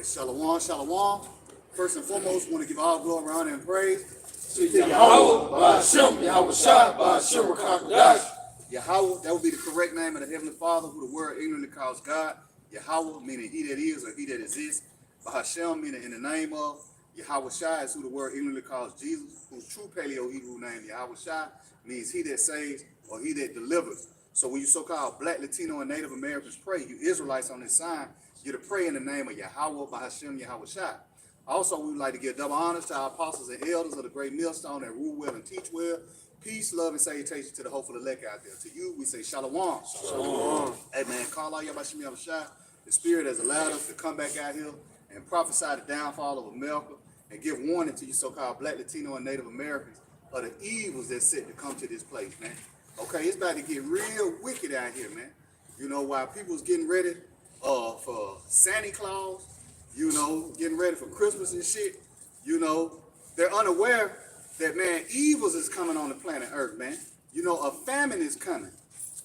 Shalom, shalom. First and foremost, want to give all glory, honor, and praise to Yahweh, Ba'ashem, Yahweh Shah, Ba'ashem, Rakakadash. Yahweh, that would be the correct name of the Heavenly Father, who the word ignorantly calls God. Yahweh, meaning he that is or he that exists. Ba'ashem, meaning in the name of. Yahweh Shah is who the word ignorantly calls Jesus, whose true Paleo Hebrew name, Yahweh Shah, means he that saves or he that delivers. So when you so-called Black, Latino, and Native Americans pray, you Israelites on this sign, you're to pray in the name of Yahweh, Ba'ashem, Yahweh Shah. Also, we would like to give double honors to our apostles and elders of the great millstone that rule well and teach well. Peace, love, and salutation to the hopeful elect out there. To you, we say shalom. Shalom. Hey, man, call out Yahweh Yahweh Shah. The Spirit has allowed us to come back out here and prophesy the downfall of America and give warning to you so-called Black, Latino, and Native Americans of the evils that's set to come to this place, man. Okay, it's about to get real wicked out here, man. You know, while people's getting ready for Santa Claus, you know, getting ready for Christmas and shit, you know, they're unaware that, man, evils is coming on the planet Earth, man. You know, a famine is coming.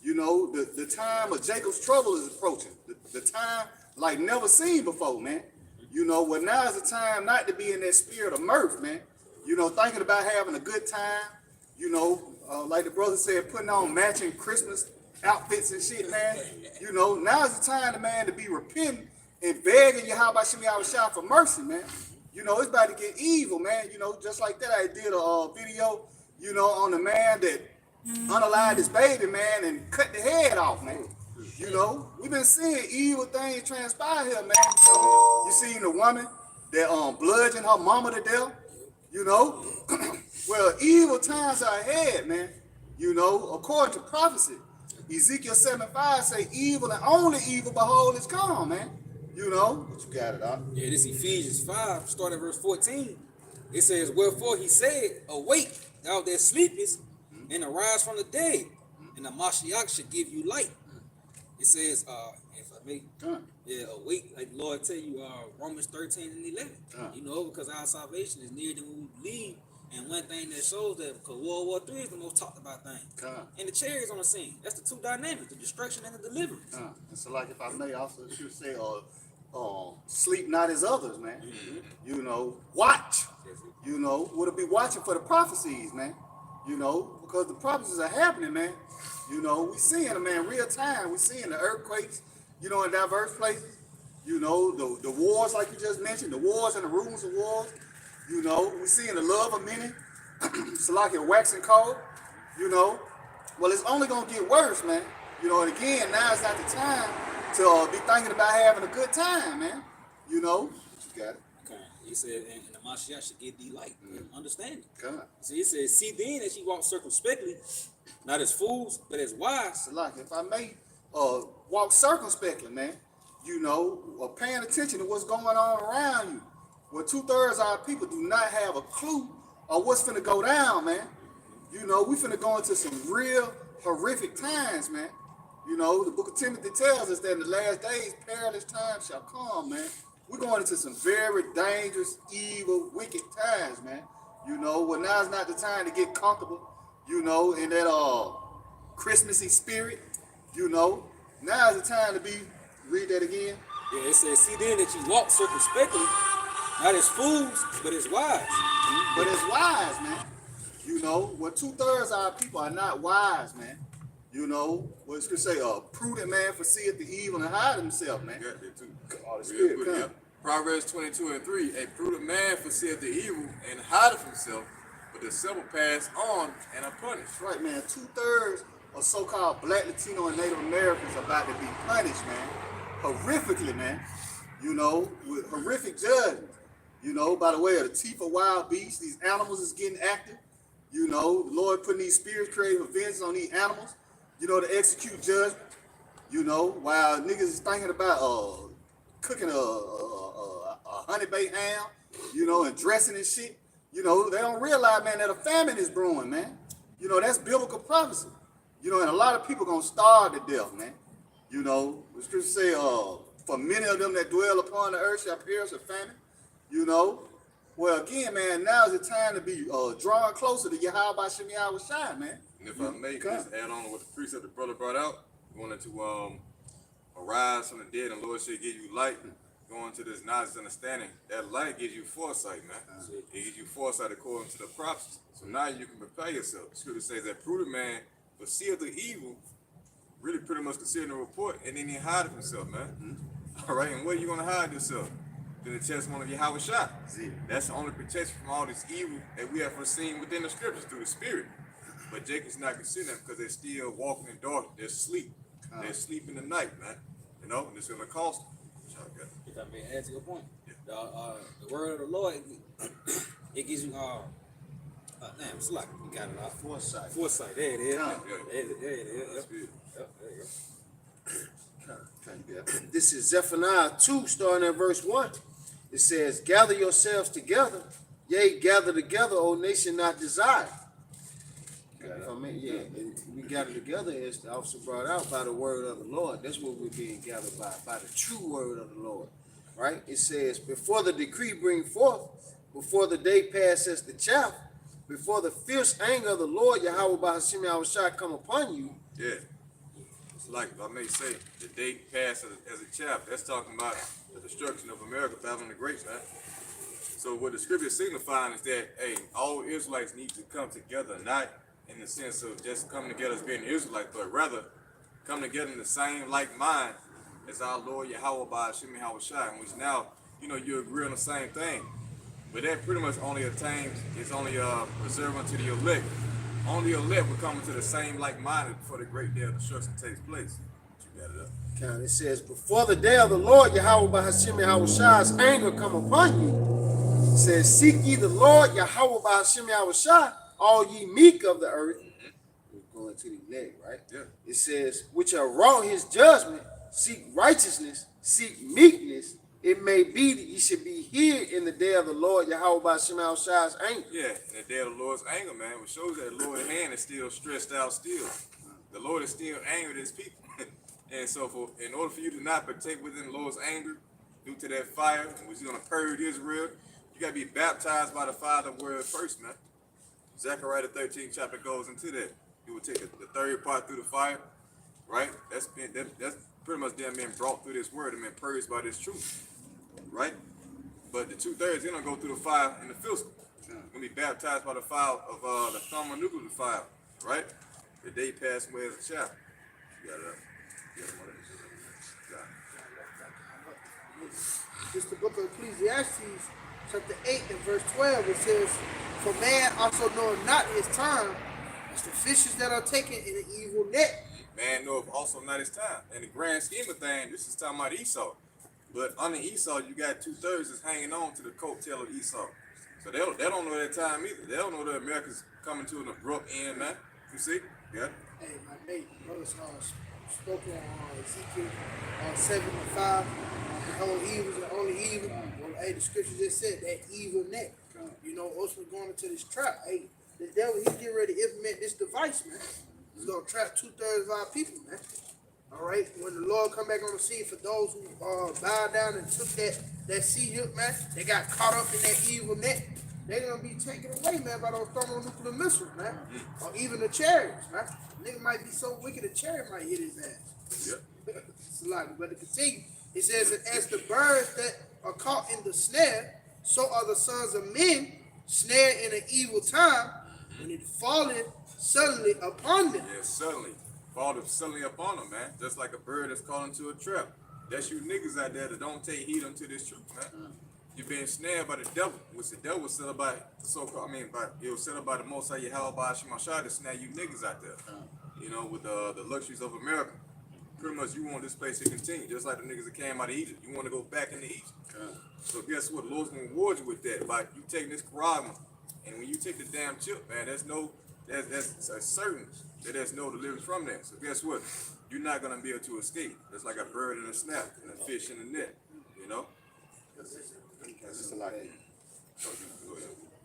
You know, the time of Jacob's trouble is approaching. The time like never seen before, man. You know, well, now is the time not to be in that spirit of mirth, man. You know, thinking about having a good time, you know, like the brother said, putting on matching Christmas outfits and shit, man. You know, now is the time, man, to be repenting and begging Yahweh Shah for mercy, man. You know, it's about to get evil, man. You know, just like that, I did a video, you know, on the man that unalived his baby, man, and cut the head off, man. You know, we've been seeing evil things transpire here, man. You seen the woman that bludgeoned her mama to death, you know. Well, evil times are ahead, man. You know, according to prophecy, Ezekiel 7:5 say evil and only evil, behold, is come, man. You know, but you got it, Doc. Yeah, this Ephesians 5, starting verse 14. It says, wherefore he said, awake, thou that sleepest, and arise from the dead, and the Mashiach should give you light. It says, if I may, awake, like the Lord tell you, Romans 13 and 11. You know, because our salvation is nearer than we believe. And one thing that shows that, because World War III is the most talked about thing. And the cherries on the scene. That's the two dynamics, the destruction and the deliverance. And so, like, if I may also should say, sleep not as others, man. You know, watch. You know, would it be watching for the prophecies, man? You know, because the prophecies are happening, man. You know, we seeing them, man, real time. We seeing the earthquakes, you know, in diverse places. You know, the wars, like you just mentioned, the wars and the rumors of wars. You know, we seeing the love of many. It's like it waxing cold. You know, well, it's only gonna get worse, man. You know, and again, now is not the time to be thinking about having a good time, man. You know, you got it. Okay. He said, and the Mashiach should give thee light, understanding. Okay. See, it says, see then as ye walk circumspectly, not as fools, but as wise. So like, if I may walk circumspectly, man, you know, paying attention to what's going on around you. Well, 2/3 of our people do not have a clue of what's finna go down, man. You know, we finna go into some real horrific times, man. You know, the book of Timothy tells us that in the last days, perilous times shall come, man. We're going into some very dangerous, evil, wicked times, man. You know, well, now's not the time to get comfortable, you know, in that Christmassy spirit, you know. Now is the time to be, read that again. Yeah, it says, see then that ye walk circumspectly, not as fools, but as wise. But as wise, man. You know, well, 2/3 of our people are not wise, man. You know, what it's gonna say, a prudent man foreseeth the evil and hide himself, man. Got that too. Oh, the Spirit, come. Yeah. Proverbs 22:3, a prudent man foreseeth the evil and hideth himself, but the simple pass on and are punished. That's right, man. 2/3 of so-called Black, Latino, and Native Americans are about to be punished, man. Horrifically, man. You know, with horrific judgment. You know, by the way of the teeth of wild beasts, these animals is getting active. You know, the Lord putting these spirits creating vengeance on these animals, you know, to execute judgment. You know, while niggas is thinking about cooking a honey baked ham, you know, and dressing and shit. You know, they don't realize, man, that a famine is brewing, man. You know, that's biblical prophecy. You know, and a lot of people gonna starve to death, man. You know, the scripture say, for many of them that dwell upon the earth shall perish of famine. You know, well, again, man, now is the time to be drawn closer to Yahweh Shem Yahweh Shai, man. And if I may just add on to what the precept the brother brought out, going into arise from the dead and Lord shall give you light, going to this knowledge and understanding. That light gives you foresight, man. It gives you foresight according to the prophecy. So now you can prepare yourself. The scripture says that prudent man foreseeth the evil, really pretty much considering the report, and then he hideth himself, man. All right, and where are you going to hide yourself? In the testimony of Yahweh Shai. That's the only protection from all this evil that we have foreseen within the scriptures through the spirit. But Jacob's not considering them because they're still walking in darkness. They're asleep. They're asleep in the night, man. You know, and it's going to cost them. If I may add to your point, the word of the Lord, it gives you it's like you got it. Foresight. Foresight. There it is. There it is. That's good. There you go. This is Zephaniah 2, starting at verse 1. It says, gather yourselves together, yea, gather together, O nation not desired. We gather together, as the officer brought out, by the word of the Lord. That's what we're being gathered by the true word of the Lord. Right? It says, before the decree bring forth, before the day passes the chaff, before the fierce anger of the Lord, Yahweh by Hashem Yahweh Shai come upon you. Yeah. It's like, if I may say, the day passed as a chaff. That's talking about the destruction of America, Babylon the Great, man. So what the scripture is signifying is that, hey, all Israelites need to come together, not in the sense of just coming together as being Israelites, but rather come together in the same like mind as our Lord Yahweh by Hashem Yahweh Shai, in which now, you know, you agree on the same thing. But that pretty much only attains, it's only reserved unto the elect. Only the elect will come into the same like minded before the great day of destruction takes place. You got it up. It says, before the day of the Lord, Yahweh by Hashem Yahweh Shai's anger come upon you. It says, seek ye the Lord, Yahweh by Hashem Yahweh Shai, all ye meek of the earth. We're going to the leg, right? Yeah. It says, which are wrought his judgment, seek righteousness, seek meekness. It may be that ye should be here in the day of the Lord, Yahweh by Hashem Yahweh Shai's anger. Yeah, in the day of the Lord's anger, man, which shows that the Lord's hand is still stretched out still. The Lord is still angry at his people. And so in order for you to not partake within the Lord's anger due to that fire, which is going to purge Israel, you got to be baptized by the fire of the word first, man. Zechariah the 13th chapter goes into that. You will take the third part through the fire, right? That's pretty much them being brought through this word and been purged by this truth, right? But the 2/3, they're going to go through the fire in the physical. They're going to be baptized by the fire of the thermonuclear fire, right? The day passed away as a child. You got it. This is the book of Ecclesiastes, chapter 8 and verse 12. It says, for man also knoweth not his time, as the fishes that are taken in an evil net. Man knoweth also not his time. In the grand scheme of things, this is talking about Esau. But under Esau, you got 2/3 that's hanging on to the coattail of Esau. So they don't know their time either. They don't know that America's coming to an abrupt end, man. You see? Yeah. Hey, my mate, brothers spoke on Ezekiel 7:5. Behold, evil is the only evil. Well, hey, the scripture just said that evil net. You know, ultimately going into this trap. Hey, the devil, he's getting ready to implement this device, man. He's gonna trap 2/3 of our people, man. All right, when the Lord come back on the scene, for those who bowed down and took that sea hook, man, they got caught up in that evil net. They're gonna be taken away, man, by those thermonuclear missiles, man, or even the chariots, man. Nigga might be so wicked, a chariot might hit his ass. Yep. It's like, but to continue, it says that as the birds that are caught in the snare, so are the sons of men snared in an evil time, when it falleth suddenly upon them. Yeah, suddenly. Fall suddenly upon them, man. Just like a bird that's caught into a trap. That's you niggas out there that don't take heed unto this truth, man. You're being snared by the devil, which the devil was set up by the so-called, it was set up by the Most High Yahweh by Hashem Shai to snare you niggas out there. You know, with the luxuries of America. Pretty much you want this place to continue, just like the niggas that came out of Egypt. You want to go back into Egypt. So guess what? The Lord's going to reward you with that by you taking this Quran. And when you take the damn chip, man, that's certain that there's no deliverance from that. So guess what? You're not going to be able to escape. It's like a bird in a snap and a fish in a net, you know? That's just a lot.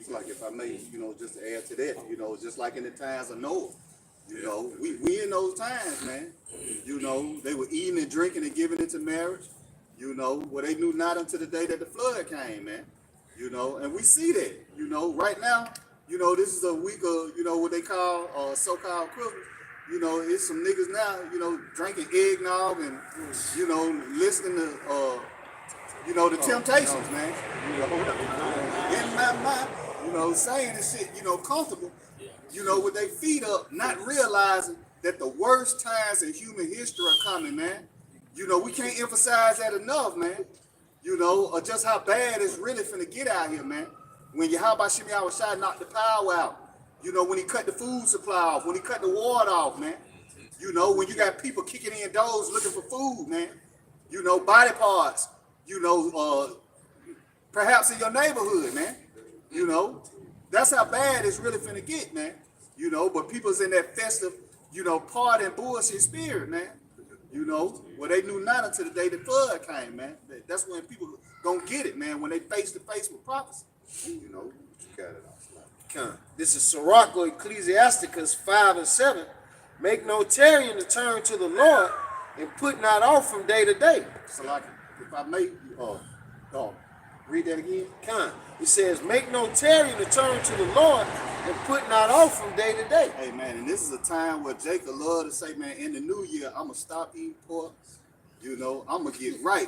It's like if I may, just to add to that, just like in the times of Noah, we in those times, man. They were eating and drinking and giving into marriage, where they knew not until the day that the flood came, man. And we see that, right now, this is a week of, what they call so-called Christmas. It's some niggas now, drinking eggnog and, listening to, the Temptations, man. In my mind, saying this shit, comfortable, with their feet up, not realizing that the worst times in human history are coming, man. We can't emphasize that enough, man. Or just how bad it's really finna get out here, man. When Yahweh Shimei Awashai knocked the power out, when he cut the food supply off, when he cut the water off, man. When you got people kicking in doors looking for food, man. Body parts, perhaps in your neighborhood, man. That's how bad it's really finna get, man. But people's in that festive, party and bullshit spirit, man. Well, they knew not until the day the flood came, man. That's when people gonna get it, man, when they face to face with prophecy. You got it off. This is Sirach or Ecclesiasticus 5 and 7. Make no tarrying to turn to the Lord, and put not off from day to day. So like, if I may, read that again. It says, make no tarrying to turn to the Lord, and put not off from day to day. Hey, man, and this is a time where Jacob loved to say, man, in the new year, I'm going to stop eating pork. I'm going to get right.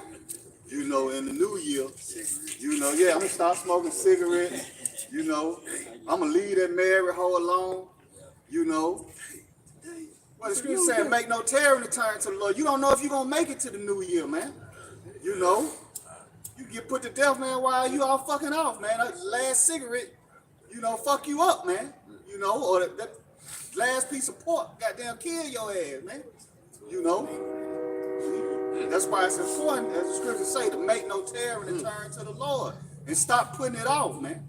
In the new year, I'm going to stop smoking cigarettes. I'm going to leave that married hoe alone. Well, the scripture saying, make no tarrying to turn to the Lord. You don't know if you're going to make it to the new year, man. You get put to death, man, while you all fucking off, man. That last cigarette, fuck you up, man. Or that last piece of pork, goddamn kill your ass, man. That's why it's important, as the scriptures say, to make no terror and turn to the Lord. And stop putting it off, man.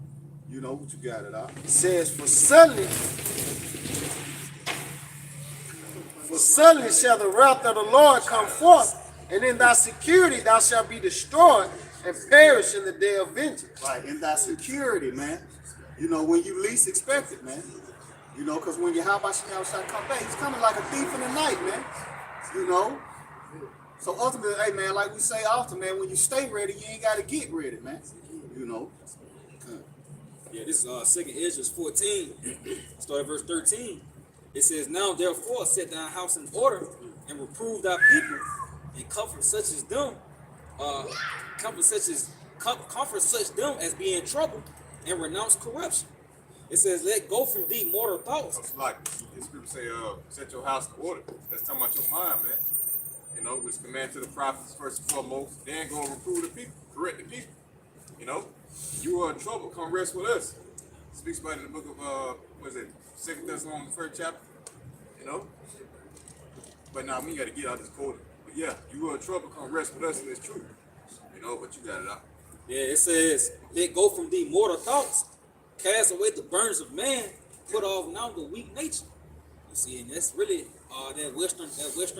What you got it off. It says, for suddenly shall the wrath of the Lord come forth, and in thy security thou shalt be destroyed and perish in the day of vengeance. Right, in thy security, man. When you least expect it, man. Because when Yahweh shall come back, he's coming like a thief in the night, man. So ultimately, hey, man, like we say often, man, when you stay ready, you ain't got to get ready, man. Yeah, this is Second Ezra 14, start at verse 13. It says, now therefore set thy house in order, and reprove thy people, and comfort such as them, comfort such them as be in trouble, and renounce corruption. It says, let go from thee mortal thoughts. It's like the scripture say, set your house in order. That's talking about your mind, man. Which command to the prophets first and foremost. Then go and reprove the people, correct the people. You are in trouble. Come rest with us. It speaks about it in the book of 2 Thessalonians, the 1st chapter. But now we got to get out this quarter. But yeah, you are in trouble. Come rest with us in this truth. But you got it out. Yeah, it says, let go from thee mortal thoughts, cast away the burdens of man, put off now the weak nature. You see, and that's really that Western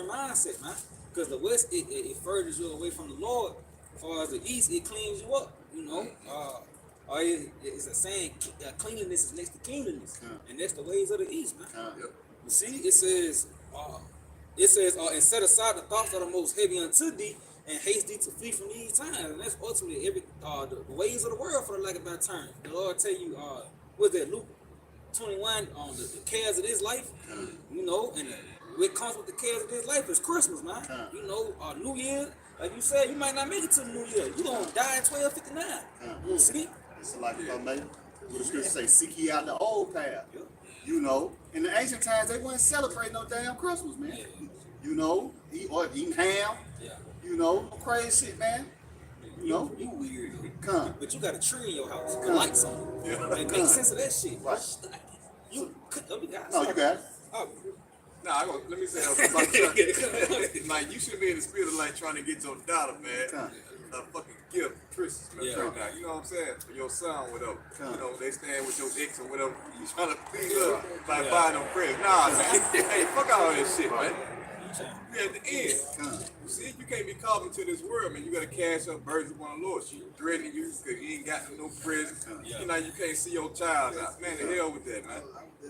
mindset, man. Because the West, it furthers you away from the Lord. As far as the East, it cleans you up. It's a saying, cleanliness is next to kingliness, and that's the ways of the East, man. You see, it says, and set aside the thoughts that are most heavy unto thee, and haste thee to flee from these times. And that's ultimately the ways of the world, for the lack of better term. The Lord tell you, what's that, Luke 21, on the cares of this life, and what comes with the cares of this life is Christmas, man. New Year, like you said, you might not make it to the New Year. You gonna die at 12:59. See? It's like what the scripture say, seek ye out the old path. In the ancient times, they wouldn't celebrate no damn Christmas, man. Eating ham. Crazy shit, man. You weird. But you got a tree in your house. The lights on. Make sense of that shit. Right. You got No, you got it. Let me say something about that. Like, you should be in the spirit of like trying to get your daughter, man, a fucking gift, Christmas, man, right now. You know what I'm saying? For your son, whatever. They stand with your ex or whatever. You trying to please her by buying them presents. Nah, man. Hey, fuck all this shit, man. We at the end. You see, you can't be called into this world, man. You gotta cash up birds upon the Lord. She threatening you because you ain't got no present. You know, you can't see your child out. Man, the hell with that, man.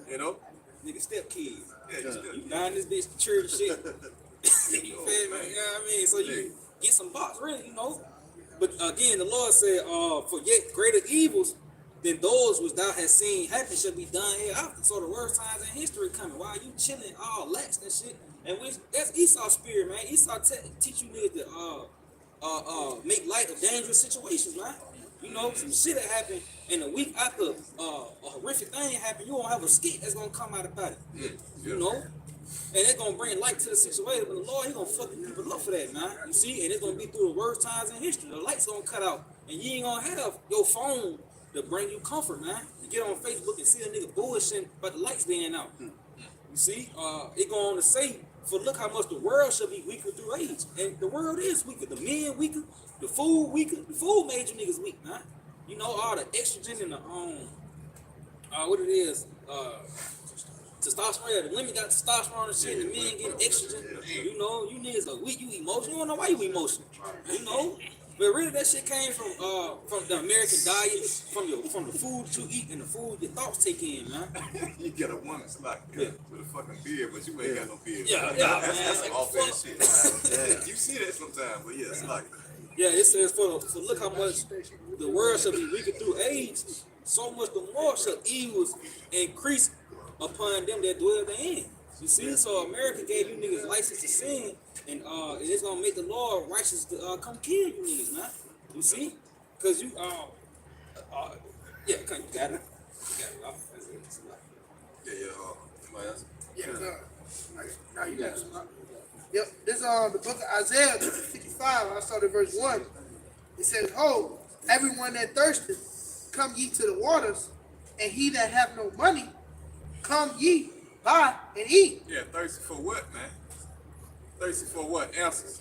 You know? Nigga, step kids. Yeah, you still. You buying this bitch to church shit. You feel me? You know what I mean? So you get some box, really, you know. But again, the Lord said, for yet greater evils than those which thou hast seen happen shall be done hereafter. So the worst times in history coming. While you chilling all lax and shit. And which that's Esau's spirit, man. Esau teach you niggas to make light of dangerous situations, man. You know, some shit that happened in a week after a horrific thing happened, you won't have a skit that's gonna come out about it. You know? And it's gonna bring light to the situation, but the Lord, He gonna fucking people up for that, man. You see, and it's gonna be through the worst times in history. The light's gonna cut out, and you ain't gonna have your phone to bring you comfort, man. You get on Facebook and see a nigga bullshitting about the lights being out. You see, it go on to say, for look how much the world should be weaker through age, and the world is weaker. The men weaker, the food weaker. The food made you niggas weak, man. You know all the estrogen and the what it is, testosterone. The women got testosterone and shit, and the men getting estrogen. You know, you niggas are weak. You emotional. You don't know why you emotional. You know, but really that shit came from the American diet, from the food that you eat and the food your thoughts take in, man. You get a woman like with a fucking beard, but you ain't got no beard. Yeah, That's man. some off-ass shit. You see that sometimes, but yeah, it's like. Yeah, it says for look how much the world shall be weaker through age, so much the more shall evils increase upon them that dwell therein. You see, so America gave you niggas license to sin, and it's gonna make the Lord righteous to come kill you niggas, man. You see, cause you yeah, come you got it. Somebody else? Yeah, now you got some. Yep, this the book of Isaiah 55. I started verse 1. It says, "Ho, everyone that thirsteth, come ye to the waters, and he that have no money, come ye, buy and eat." Yeah, thirsty for what, man? Thirsty for what? Answers.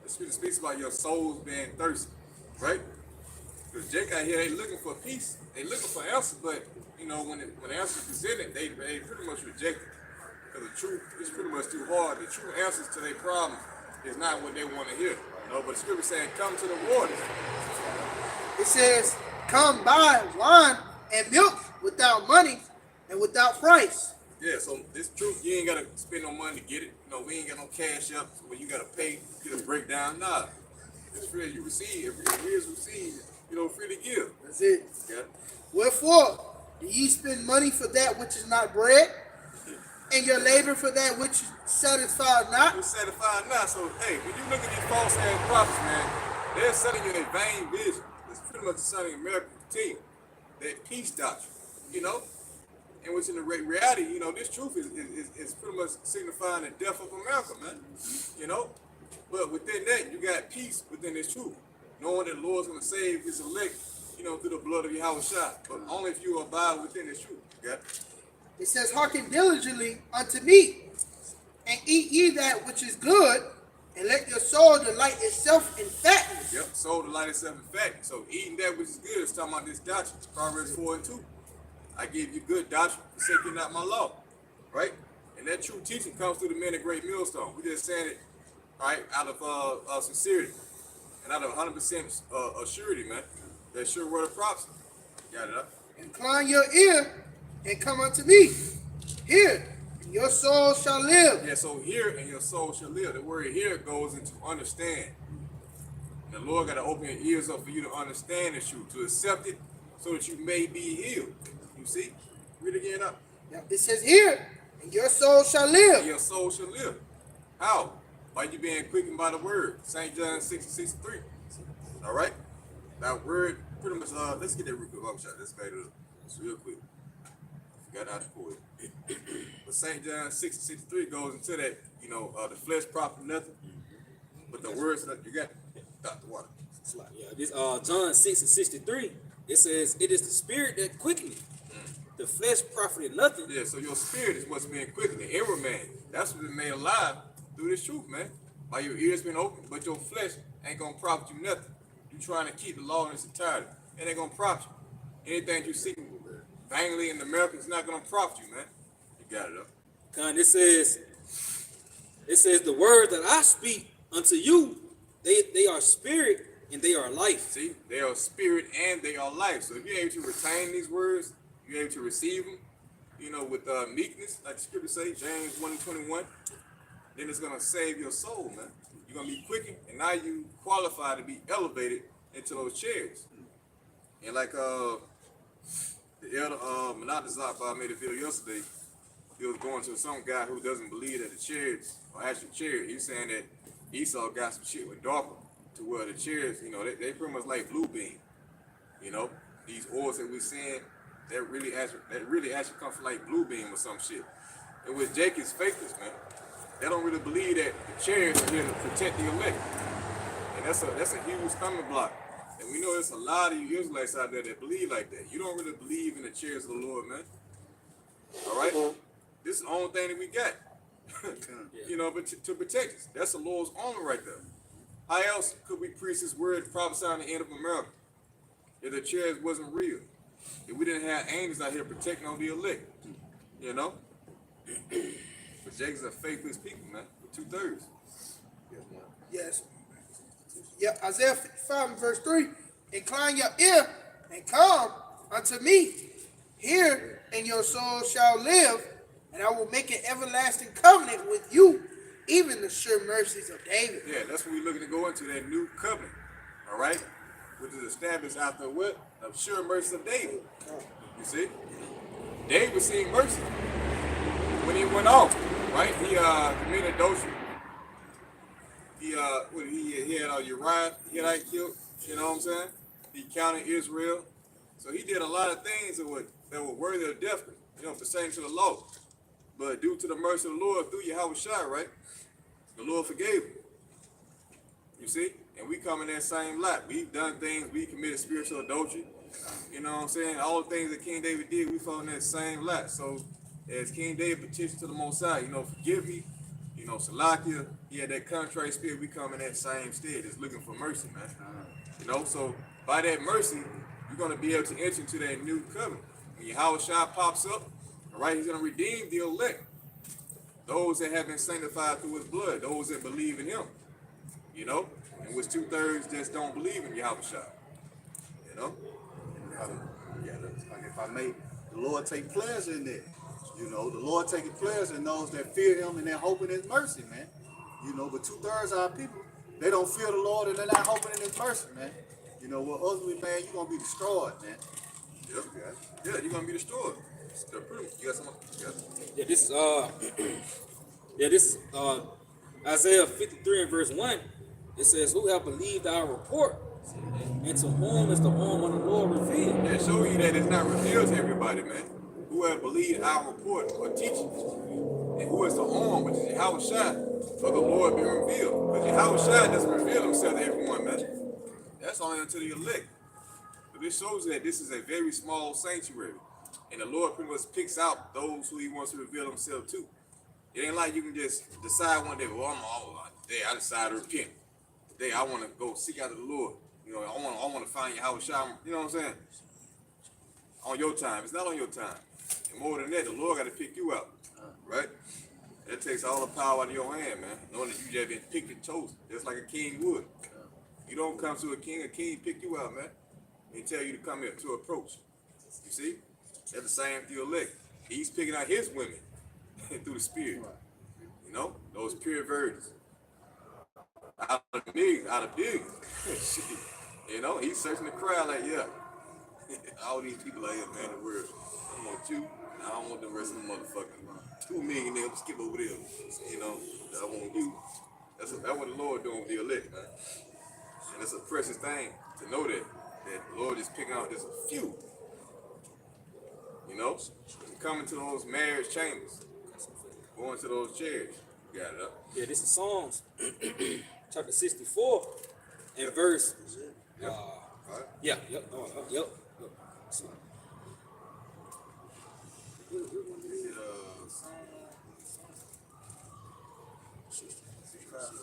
The scripture speaks about your souls being thirsty, right? Because Jake out here, they looking for peace. They looking for answers, but you know when the answers presented, they pretty much reject it. Because the truth is pretty much too hard. The true answers to their problems is not what they want to hear. You know, but the scripture saying, "Come to the waters." It says, "Come buy wine and milk without money and without price." Yeah, so this truth, you ain't gotta spend no money to get it. You know, we ain't got no cash up where you gotta pay, get a breakdown. Nah, it's free as you receive. If free as received, you know, free to give. That's it. Yeah. "Wherefore do ye spend money for that which is not bread, and your labor for that which satisfies not?" You're satisfied now. So, hey, when you look at these false ass prophets, man, they're selling you a vain vision. It's pretty much selling American team, that peace doctrine, you know? And which in the reality, you know, this truth is pretty much signifying the death of America, man. You know? But within that, you got peace within this truth. Knowing that the Lord's going to save his elect, you know, through the blood of Yahweh Shai. But only if you abide within this truth. You got it? It says, "Hearken diligently unto me, and eat ye that which is good, and let your soul delight itself in fatness." Yep, soul delight itself in fact. So eating that which is good is talking about this doctrine. Proverbs 4:2. I give you good doctrine, forsaking not my law. Right? And that true teaching comes through the men of great millstone. We just saying it, right, out of sincerity. And out of 100% assurity, man. That sure word of prophecy. Got it up? "Incline your ear, and come unto me. Hear, and your soul shall live." Yeah, so hear and your soul shall live. The word hear goes into understand. And the Lord got to open your ears up for you to understand the truth, to accept it so that you may be healed. You see? Read it again up. It says, "Hear, and your soul shall And live." your soul shall live. How? By you being quickened by the word. St. John 6:63. All right? That word pretty much, let's get that real quick. Let's go to this real quick. Forgot how to pull it. But St. John 6:63 goes into that, you know, the flesh profit nothing. But the words that you got, Dr. Water. Yeah, this John 6:63, it says, "It is the spirit that quickeneth, the flesh profited nothing." Yeah, so your spirit is what's being quickened, the inward man. That's what's been made alive through this truth, man. By your ears being open, but your flesh ain't gonna profit you nothing. You trying to keep the law in its entirety. It ain't gonna profit you. Anything you seek vainly in America is not gonna profit you, man. You got it up. And it says, It says, the words that I speak unto you, they are spirit and they are life. See, they are spirit and they are life. So if you're able to retain these words, you're able to receive them, with meekness, like the scripture say, James 1:21, then it's gonna save your soul, man. You're gonna be quickened, and now you qualify to be elevated into those chairs. And like the elder Menadazak made a video yesterday. He was going to some guy who doesn't believe that the chairs are actually chairs. He's saying that Esau got some shit with darker to where the chairs, they pretty much like blue beam. These oils that we're seeing, that really actually come from like blue beam or some shit. And with Jacob's faithless, man, they don't really believe that the chairs are here to protect the elect. And that's a huge stumbling block. And we know there's a lot of you Israelites out there that believe like that. You don't really believe in the chairs of the Lord, man. All right? This is the only thing that we got. But to protect us. That's the Lord's armor right there. How else could we preach this word prophesying the end of America if the chairs wasn't real? If we didn't have angels out here protecting on the elect, But Jacob's a faithless people, man, with 2/3. Yes. Yeah, Isaiah 55 and verse 3. Incline your ear and come unto me. Hear, and your soul shall live, and I will make an everlasting covenant with you, even the sure mercies of David. Yeah, that's when we're looking to go into that new covenant, all right? Which is established after what? Of sure mercy of David. You see? David received mercy when he went off, right? He committed adultery. He had Uriah, he had killed, you know what I'm saying? He counted Israel. So he did a lot of things that were worthy of death, pertaining to the law. But due to the mercy of the Lord through Yahweh Shai, right? The Lord forgave him. You see? And we come in that same lot. We've done things, we committed spiritual adultery. You know what I'm saying? All the things that King David did, we fall in that same lot. So as King David petitioned to the Most High, forgive me, Salakia, he had that contrite spirit, we come in that same stead, just looking for mercy, man. So by that mercy, you're going to be able to enter into that new covenant. When Yahweh Shai pops up, all right, he's going to redeem the elect. Those that have been sanctified through his blood, those that believe in him, and which 2/3 just don't believe in Yahweh Shai, Yeah, like if I may, the Lord take pleasure in that. The Lord taking pleasure in those that fear him and they're hoping in his mercy, man. But 2/3 of our people, they don't fear the Lord and they're not hoping in his mercy, man. Well, ultimately, man, you're gonna be destroyed, man. Yep. Yeah, you're going to be destroyed. You got something? Yeah, this is Isaiah 53 and verse 1. It says, who have believed our report, and to whom is the arm of the Lord revealed? That show you that it's not revealed to everybody, man. Who have believed our report or teaching, and who is the arm, which is Yahweh Shai, for the Lord being revealed. But Yahweh Shai doesn't reveal himself to everyone, man. That's only unto the elect. But this shows that this is a very small sanctuary. And the Lord pretty much picks out those who he wants to reveal himself to. It ain't like you can just decide one day, well, today I decided to repent. Today I want to go seek after the Lord. I want to find Yahweh Shai. You know what I'm saying? On your time. It's not on your time. And more than that, the Lord got to pick you out. Right? That takes all the power out of your hand, man. Knowing that you just been picked and chosen. Just like a king would. You don't come to a king pick you out, man. And tell you to come here, to approach. You see? That's the same for your elect. He's picking out his women through the Spirit. Those pure virgins. Out of billions. He's searching the crowd like, yeah. All these people out here, man, the world. I want you, and I don't want the rest of the motherfuckers. 2 million there, skip over there. I want you. That's what the Lord doing with the elect, man. And it's a precious thing to know that the Lord is picking out just a few. Coming to those marriage chambers, going to those chairs. You got it up. Yeah, this is Psalms chapter 64 and verse. Yep. Yep.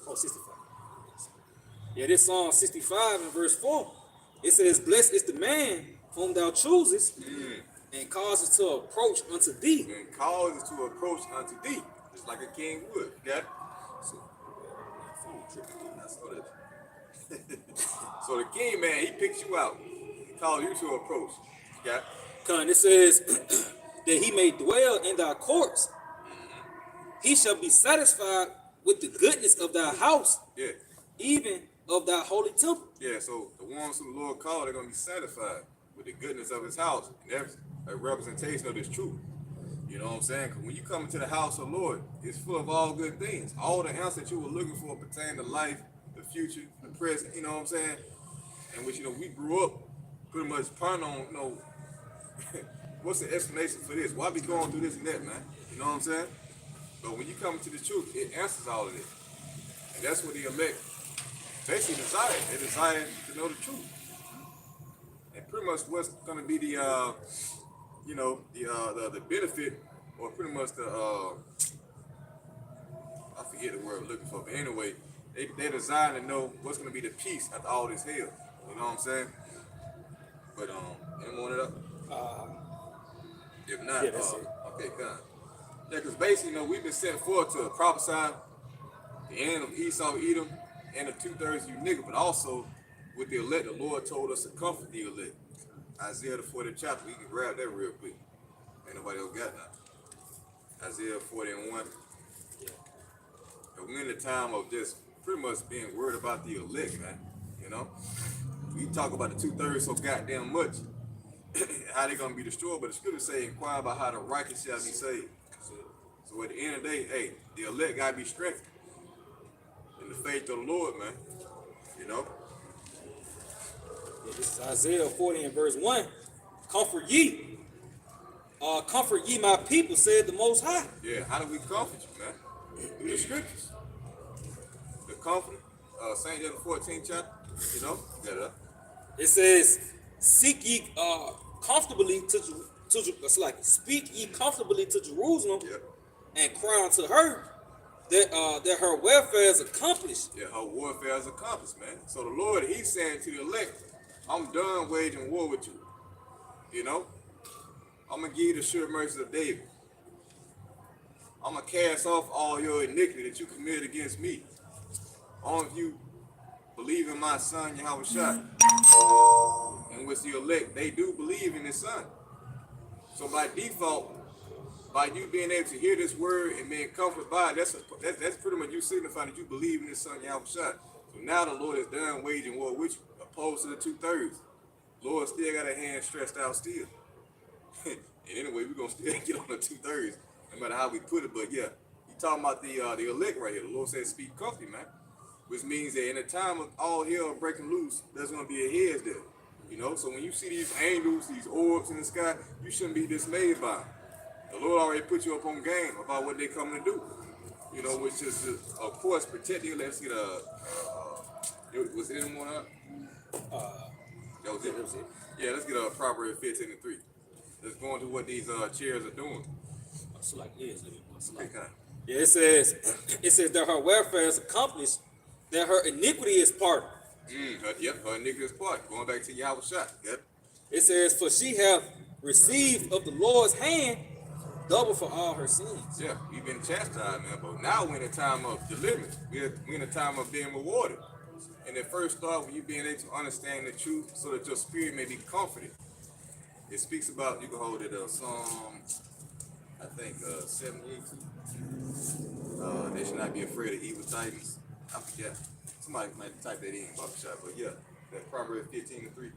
Oh, 65. Yeah, this Psalm 65 and verse 4. It says, blessed is the man whom thou choosest, and causes to approach unto thee. And causes to approach unto thee. Just like a king would. Got it? So the king, man, he picks you out. He calls you to approach. Yeah. Con, it says that he may dwell in thy courts. He shall be satisfied with the goodness of thy house, Yeah. even of thy holy temple. Yeah, so the ones who the Lord called, they're going to be satisfied with the goodness of his house. And that's a representation of this truth. You know what I'm saying? Because when you come into the house of the Lord, it's full of all good things. All the answers that you were looking for pertain to life, the future, the present, you know what I'm saying? And which, we grew up pretty much pondering on, what's the explanation for this? Why be going through this and that, man? You know what I'm saying? But when you come to the truth, it answers all of this. And that's what the elect basically desire. They desire to know the truth. And pretty much what's going to be the benefit, or pretty much I forget the word I'm looking for, but anyway, they desire to know what's going to be the peace after all this hell. You know what I'm saying? But anyone want it up? If not, Yeah, that's it. okay, God. Yeah, because basically, we've been sent forth to prophesy the end of Esau, Edom, and the 2/3 of you nigga, but also with the elect, the Lord told us to comfort the elect. Isaiah the 40th chapter, we can grab that real quick. Ain't nobody else got that. Isaiah 40:1. And we're in the time of just pretty much being worried about the elect, man. We talk about the 2/3 so goddamn much. How they gonna be destroyed, but the scripture say, inquire about how the righteous shall be saved. So at the end of the day, hey, the elect gotta be strengthened in the faith of the Lord, man. Yeah, this is Isaiah 40 and verse 1. Comfort ye. Comfort ye my people, said the Most High. Yeah, how do we comfort you, man? Through the scriptures. The comfort, St. John 14th chapter, get it up. It says, seek ye comfortably speak ye comfortably to Jerusalem, Yep. and cry unto her that her welfare is accomplished. Yeah, her warfare is accomplished, man. So the Lord, he's saying to the elect, I'm done waging war with you. I'm going to give you the sure mercy of David. I'm going to cast off all your iniquity that you committed against me. All of you believe in my son, Yahushua. And with the elect, they do believe in his son. So by default, by you being able to hear this word and being comforted by it, that's pretty much you signifying that you believe in his son, Yahushua. So now the Lord is done waging war with you, opposed to the 2/3. Lord still got a hand stretched out still. And anyway, we're going to still get on the 2/3, no matter how we put it. But yeah, you talking about the elect right here. The Lord says speak comfy, man. Which means that in a time of all hell breaking loose, there's going to be a heads there. So when you see these angels, these orbs in the sky, you shouldn't be dismayed by them. The Lord already put you up on game about what they're coming to do. Which is, of course, protecting. Let's get was it anyone up? That was it. Yeah, let's get Proverbs 15:3. Let's go into what these chairs are doing. Yeah, it says that her welfare is accomplished, that her iniquity is pardoned. Her iniquity is pardoned. Going back to Yahushua. Yep. It says, for she hath received of the Lord's hand double for all her sins. Yeah, we've been chastised, man, but now we're in a time of deliverance. We're in a time of being rewarded. And it first starts with you being able to understand the truth so that your spirit may be comforted. It speaks about, you can hold it up, Psalm, I think, 78. They should not be afraid of evil tidings. I forget. Somebody might type that in, Bobby Shot, but yeah, that Proverbs 15:3.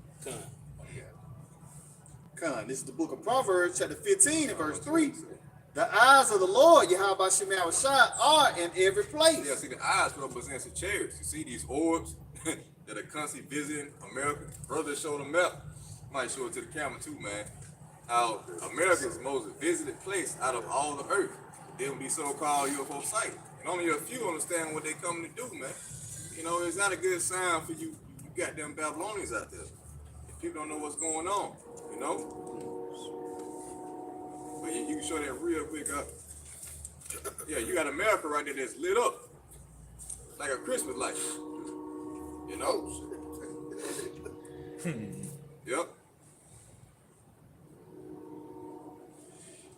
This is the book of Proverbs, chapter 15, and verse 3. The eyes of the Lord, Yahweh Shem Yahushua, are in every place. Yeah, see, the eyes represents the chariots. You see these orbs that are constantly visiting America. Brother showed a map. Might show it to the camera too, man. How America is the most visited place out of all the earth. They will be so-called UFO sighted. And only a few understand what they coming to do, man. It's not a good sign for you goddamn Babylonians out there. If people don't know what's going on, But you can show that real quick up. Yeah, you got America right there that's lit up. Like a Christmas light. Yep.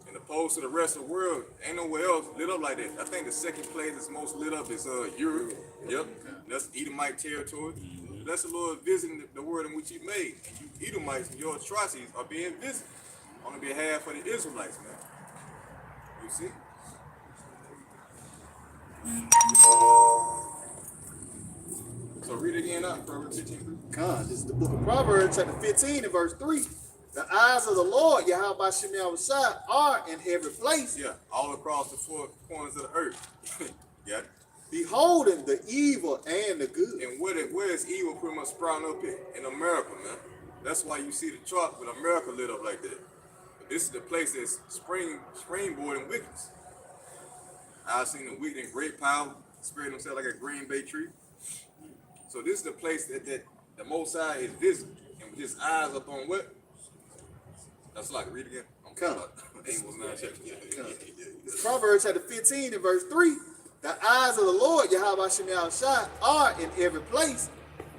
And the opposed to the rest of the world, ain't nowhere else lit up like that. I think the second place that's most lit up is Europe. Yep, that's Edomite territory. That's the Lord visiting the world in which He made. And you Edomites and your atrocities are being visited on behalf of the Israelites, man. You see? So read it again out, Proverbs 15. Con, this is the book of Proverbs, chapter 15 and verse 3. The eyes of the Lord, Yahweh Shem Yahushua, are in every place, Yeah, all across the four corners of the earth. Got it? beholding the evil and the good. And where is evil pretty much sprouting up in America, man? That's why you see the chart with America lit up like that. But this is the place that's springboarding wickedness. I've seen the wicked in great power spread themselves like a green bay tree. So this is the place that the Most High is visible, and with His eyes up on what? That's like read again. I'm Come. talking about Amos 9 chapter. Proverbs chapter 15 and verse 3. The eyes of the Lord, Yahweh Shem Yahushua, are in every place,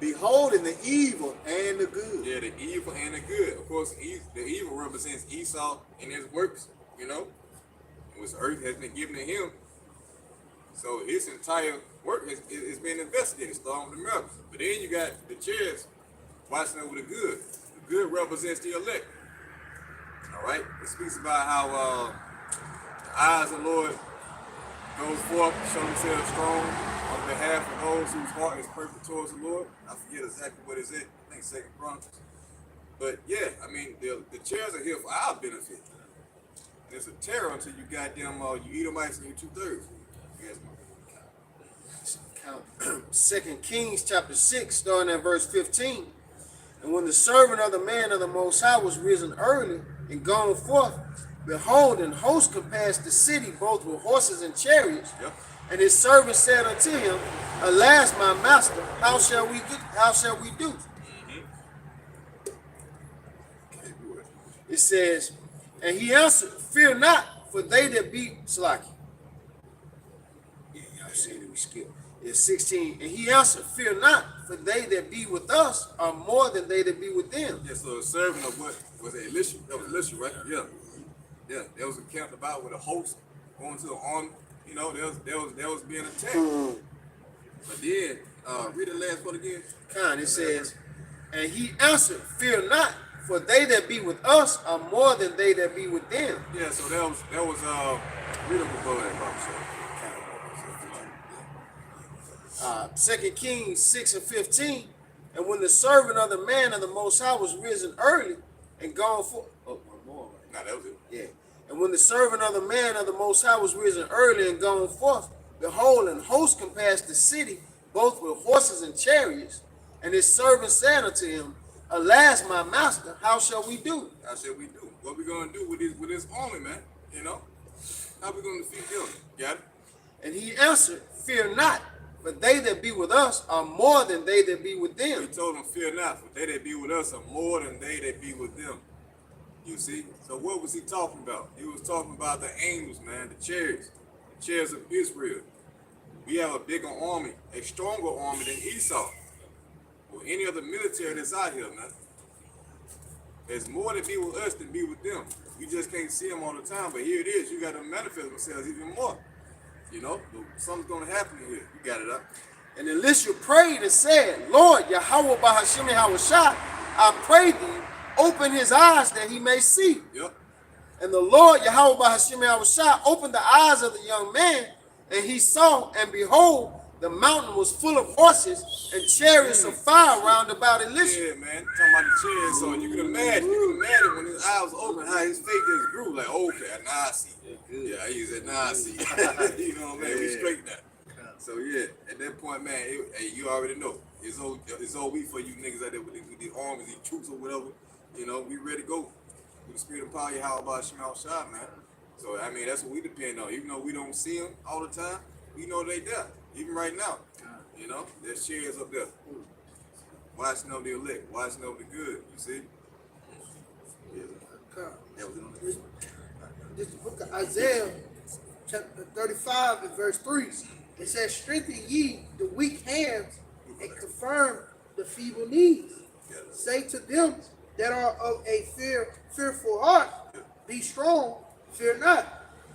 beholding the evil and the good. Yeah, the evil and the good. Of course, the evil represents Esau and his works, you know, which earth has been given to him. So his entire work is being investigated, starting with America. But then you got the chairs watching over the good. The good represents the elect. All right? It speaks about how the eyes of the Lord goes forth, show themselves strong on behalf of those whose heart is perfect towards the Lord. I forget exactly what it's at. I think 2 Chronicles. But yeah, I mean, the chairs are here for our benefit. And it's a terror until you goddamn, you Edomites and you 2/3. Yes, Second Kings chapter 6, starting at verse 15. And when the servant of the man of the Most High was risen early and gone forth, behold, an host compassed the city, both with horses and chariots. Yep. And his servant said unto him, Alas, my master, how shall we do? It says, and he answered, Fear not, for they that be Slaki. Yeah, y'all see that we skip. It's 16. And he answered, Fear not, for they that be with us are more than they that be with them. Yeah, so the servant of what was it? Elisha? That was Elisha, right? Yeah. Yeah, there was a camp about with a host going to the army. You know, there was being attacked. But then, read the last part again. It says, and he answered, Fear not, for they that be with us are more than they that be with them. Yeah, so that was read up above that, Bible. 2 Kings 6 and 15. And when the servant of the man of the Most High was risen early and gone forth. Oh, one more. Right? Nah, that was it. Yeah. And when the servant of the man of the Most High was risen early and gone forth, behold, an host compassed the city, both with horses and chariots. And his servant said unto him, Alas, my master, how shall we do? How shall we do? What we gonna do with this army, man? You know? How we gonna defeat them? Got it? And he answered, Fear not, for they that be with us are more than they that be with He them. told them, Fear not, for they that be with us are more than they that be with them. You see? So what was he talking about? He was talking about the angels, man, the chariots of Israel. We have a bigger army, a stronger army than Esau, or any other military that's out here, man. There's more to be with us than be with them. You just can't see them all the time, but here it is. You got to manifest themselves even more. You know, something's going to happen here. You got it up. And Elisha prayed and said, Lord, Yahweh Bahashim Yahushua, I pray thee, open his eyes that he may see. Yep. And the Lord Yahweh Bahashim Yahushua opened the eyes of the young man, and he saw, and behold, the mountain was full of horses and chariots of fire round about Elisha. Yeah, man. Talking about the chairs, so you can imagine when his eyes was open, how his faith just grew. Like, okay, now I see. Yeah, he said, now I see. You know what I mean? We straight now. So yeah, at that point, man, hey, you already know. It's old week for you niggas out there with these armies, these troops or whatever. You know, we ready to go. With the spirit of power, how about Shemal Shah, man? So I mean, that's what we depend on. Even though we don't see them all the time, we know they there. Even right now, you know, there's chairs up there. Watching over the elect, watching over the good, you see? Yeah. That was it on This is the book of Isaiah, chapter 35 and verse 3. It says, Strengthen ye the weak hands and confirm the feeble knees. Say to them that are of a fearful heart, Be strong, fear not.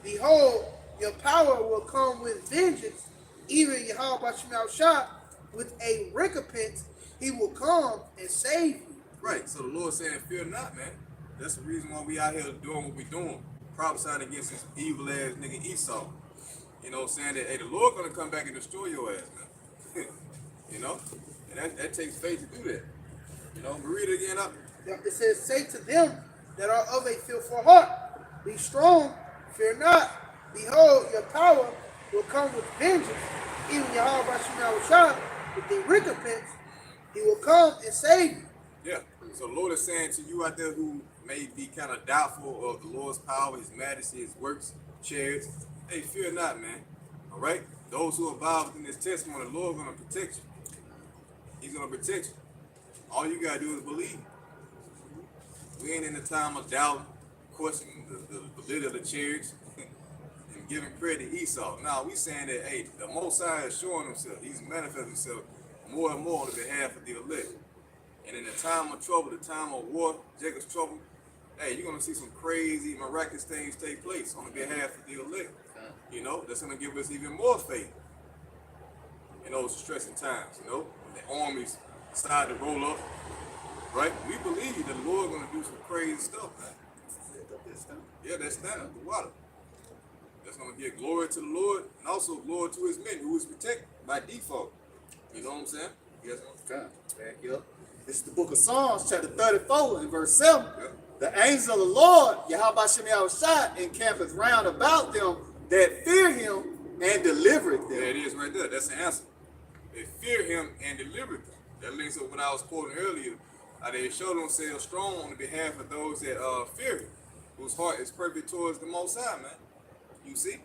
Behold, your power will come with vengeance. Even Yahweh Shemel Shah, with a recompense, he will come and save you. Right. So the Lord saying, fear not, man. That's the reason why we out here doing what we doing. Prophesying against this evil ass nigga Esau. You know, saying that, hey, the Lord gonna come back and destroy your ass, man. You know? And that takes faith to do that. You know, but read it again up. It says, say to them that are of a fearful heart, be strong, fear not. Behold, your power will come with vengeance. Even Yahweh Shemel Shah, with the recompense, he will come and save you. Yeah. So the Lord is saying to you out there who may be kind of doubtful of the Lord's power, his majesty, his works, chariots, hey, fear not, man. All right? Those who abide within this testimony, the Lord is going to protect you. He's going to protect you. All you got to do is believe. We ain't in the time of doubt, questioning the validity of the chariots, and giving credit to Esau. Now, we saying that, hey, the Most High is showing himself. He's manifesting himself more and more on behalf of the elect. And in the time of trouble, the time of war, Jacob's trouble, hey, you're going to see some crazy, miraculous things take place on behalf of the elect. You know, that's going to give us even more faith in those stressing times, you know. When the armies decide to roll up, right? We believe that the Lord's going to do some crazy stuff, man. Yeah, that's down the water. That's going to give glory to the Lord and also glory to his men who is protected by default. You know what I'm saying? Yes, Back up. This is the book of Psalms, chapter 34, and verse 7. yeah. The angel of the Lord, Yahweh Shemel Shah, encampeth round about them that fear him and delivereth There it them. is right there. That's the answer. They fear him and deliver them. That links up what I was quoting earlier. They show themselves strong on the behalf of those that fear him, whose heart is perfect towards the Most High, man. You see?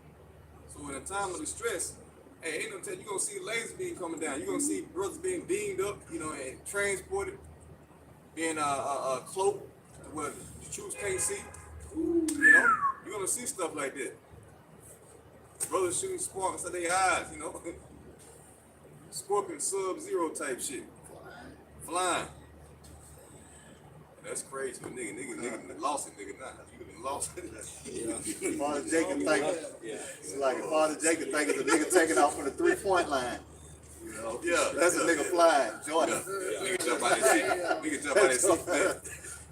So in a time of distress, hey, ain't no tell you're gonna see laser beam coming down. You're gonna see brothers being beamed up, you know, and transported, being cloaked where the troops can't see. You know, you're gonna see stuff like that. Brothers shooting sparks at their eyes, you know. Scorpion Sub-Zero type shit. Flying. That's crazy. But nigga lost it, nigga. Nah, you been lost it. Father Jacob think it's like a Father Jacob think it's a nigga taking off from the 3-point line. You know? Yeah. That's a nigga flying. Jordan. Nigga jump out his seat. Nigga jump out his seat.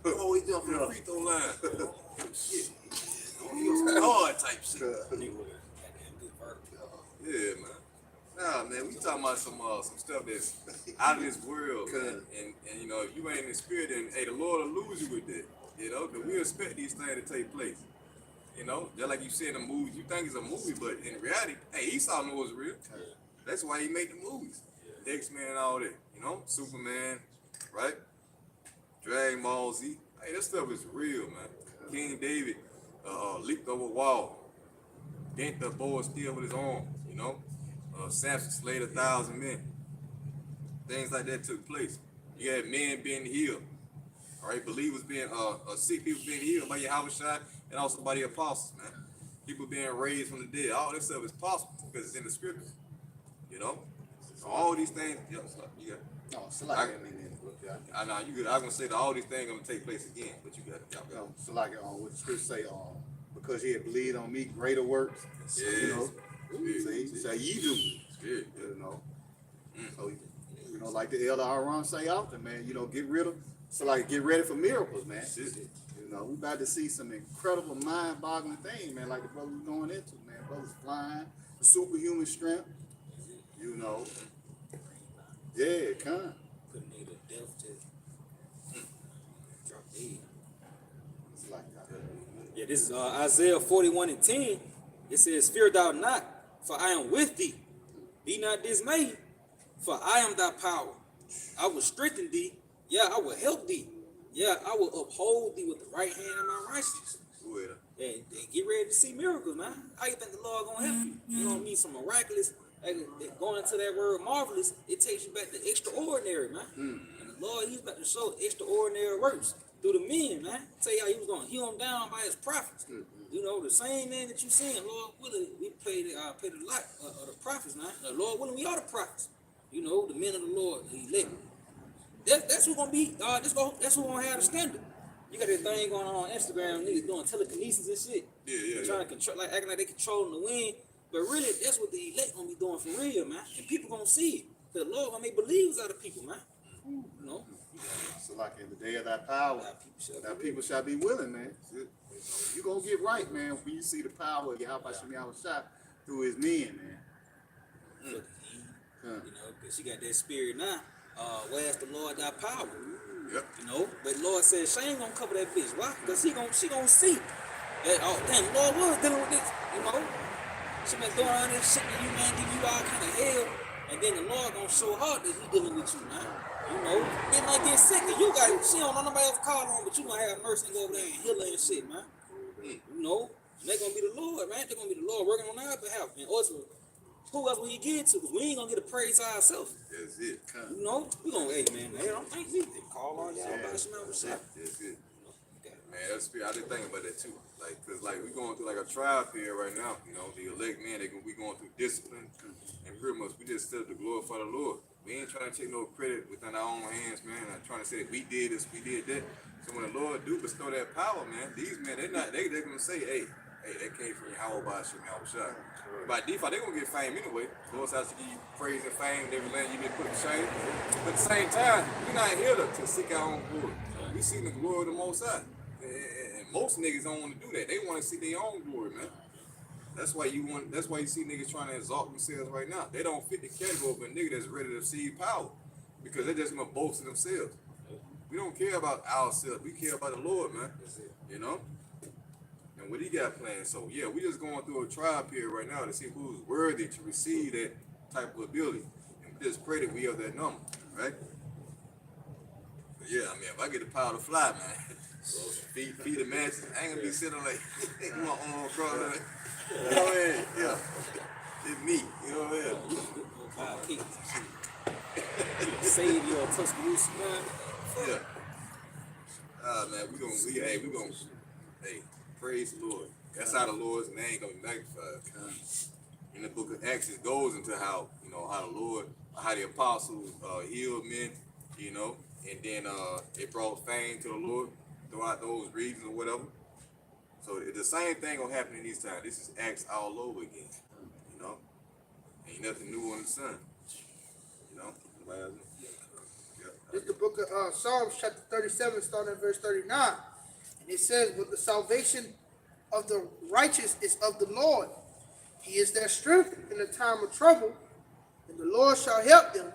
Oh, he jumped from the free throw line. Oh, shit. Oh, he was hard type shit. Yeah, man. Nah, man, we talking about some stuff that's out of this world, man. And you know, if you ain't in the spirit, then hey, the Lord will lose you with that. You know, but we expect these things to take place. You know, just like you see in the movies, you think it's a movie, but in reality, hey, Esau knows it's real. That's why he made the movies. X-Men and all that. You know, Superman, right? Dragon Ball Z. Hey, that stuff is real, man. King David leaped over a wall, bent the boy steel with his arm, you know. Samson slayed 1,000 men. Things like that took place. You had men being healed. All right, believers being sick people being healed by Yahweh Shai and also by the apostles, man. People being raised from the dead. All this stuff is possible because it's in the scriptures. You know? So all these things, you got. No, Salaki ain't in the book, yeah. I know you good. I was gonna say that all these things gonna take place again, but you got it. Y'all got it. Salaki what the scripture say, because he had believed on me, greater works. You know. See, say ye do. Good. You know. So you know, like the elder Aaron say often, man, you know, get ready for miracles, man. You know, we about to see some incredible mind-boggling things, man, like the brother was going into, man. Brothers flying, superhuman strength. You know. Yeah, come. Couldn't need a death to drop dead. It's like that. Yeah, this is Isaiah 41:10. It says, fear thou not, for I am with thee. Be not dismayed, for I am thy power. I will strengthen thee. Yeah, I will help thee. Yeah, I will uphold thee with the right hand of my righteousness. And get ready to see miracles, man. How you think the Lord gonna help you? You know what I mean? Some miraculous, going into that word marvelous, it takes you back to extraordinary, man. And the Lord, he's about to show extraordinary works through the men, man. Tell you how he was gonna heal them down by his prophets. You know, the same man that you seeing, Lord willing, we pay the lot of the prophets, man. The Lord willing, we are the prophets. You know, the men of the Lord, he elect. That's who's gonna be. That's who's gonna have the standard. You got that thing going on Instagram, niggas doing telekinesis and shit. Yeah. Trying to control, like acting like they controlling the wind. But really, that's what the elect gonna be doing for real, man. And people gonna see it. The Lord gonna make believers out of people, man. You know? So like in the day of thy power, Thy people shall be willing, man. You gonna get right, man, when you see the power of Yahweh Shai through his men, man. You know, because she got that spirit now. Where's the Lord thy power? Yep. You know, but Lord said she ain't gonna cover that bitch. Why? Because she gonna see that, oh damn, Lord was dealing with this, you know. She been doing all this shit to you, man, give you all kind of hell, and then the Lord gonna show her that he dealing with you, man. You know, it might get sick and you got it. She don't know nobody else call on, but you gonna have mercy and go over there and heal her and shit, man. You know, and they gonna be the Lord, man. They gonna be the Lord working on our behalf. And also, who else will he get to? Because we ain't gonna get a praise to ourselves. That's it. You know, we gonna, hey man, they don't think me. They call on y'all about some other shit. That's it. Man, that's spirit. I did think about that too. Like, cause like we going through like a trial period right now. You know, the elect man, we going through discipline, and pretty much we just stood to glorify the Lord. We ain't trying to take no credit within our own hands, man. Not trying to say we did this, we did that. So when the Lord do bestow that power, man, these men, they're gonna say, hey, that came from Yahweh by Shai. By default, they're gonna get fame anyway. The Lord has to give you praise and fame in every land you been put to shame. But at the same time, we're not here to seek our own glory. We seek the glory of the Most High. And most niggas don't want to do that. They want to see their own glory, man. That's why you see niggas trying to exalt themselves right now. They don't fit the category of a nigga that's ready to receive power. Because they're just gonna boast of themselves. We don't care about ourselves. We care about the Lord, man. You know? And what he got planned. So yeah, we just going through a trial period right now to see who's worthy to receive that type of ability. And we just pray that we have that number, right? But yeah, I mean, if I get the power to fly, man, feed the masses, I ain't gonna be sitting like my arm across like, you know what I mean? Yeah. It's me, you know what I mean? Save your Tuscaloosa, man. Yeah. Man, we gonna praise the Lord. That's how the Lord's name gonna be magnified. In the book of Acts, it goes into how the Lord, how the apostles healed men, you know, and then it brought fame to the Lord throughout those regions or whatever. So the same thing gonna happen in these times. This is Acts all over again, you know. Ain't nothing new under the sun, you know. This is the book of Psalms, chapter 37, starting at verse 39. And it says, but the salvation of the righteous is of the Lord. He is their strength in the time of trouble. And the Lord shall help them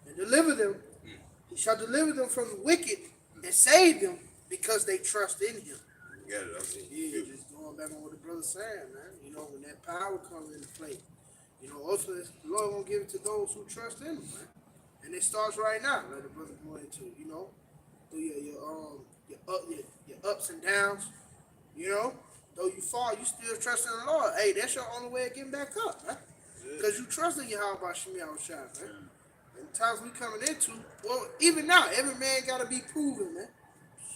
and deliver them. He shall deliver them from the wicked and save them because they trust in him. Got it. Yeah, just going back on what the brother's saying, man. You know, when that power comes into play, you know, also the Lord gonna give it to those who trust in him, man. And it starts right now, like the brother going into, you know, through your ups and downs, you know. Though you fall, you still trust in the Lord. Hey, that's your only way of getting back up, man. Because you trust in Yahweh Shai, man. And times we coming into, well, even now, every man gotta be proven, man.